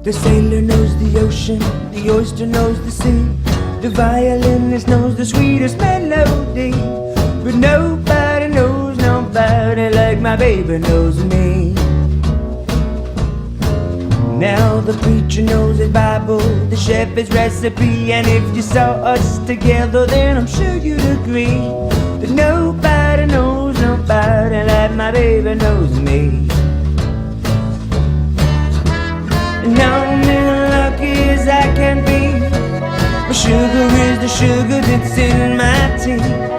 The sailor knows the ocean, the oyster knows the sea, the violinist knows the sweetest melody. But nobody knows nobody like my baby knows me. Now the preacher knows his Bible, the chef his recipe, and if you saw us together, then I'm sure you'd agree that nobody knows nobody like my baby knows me. And I'm as lucky as I can be. My sugar is the sugar that's in my tea.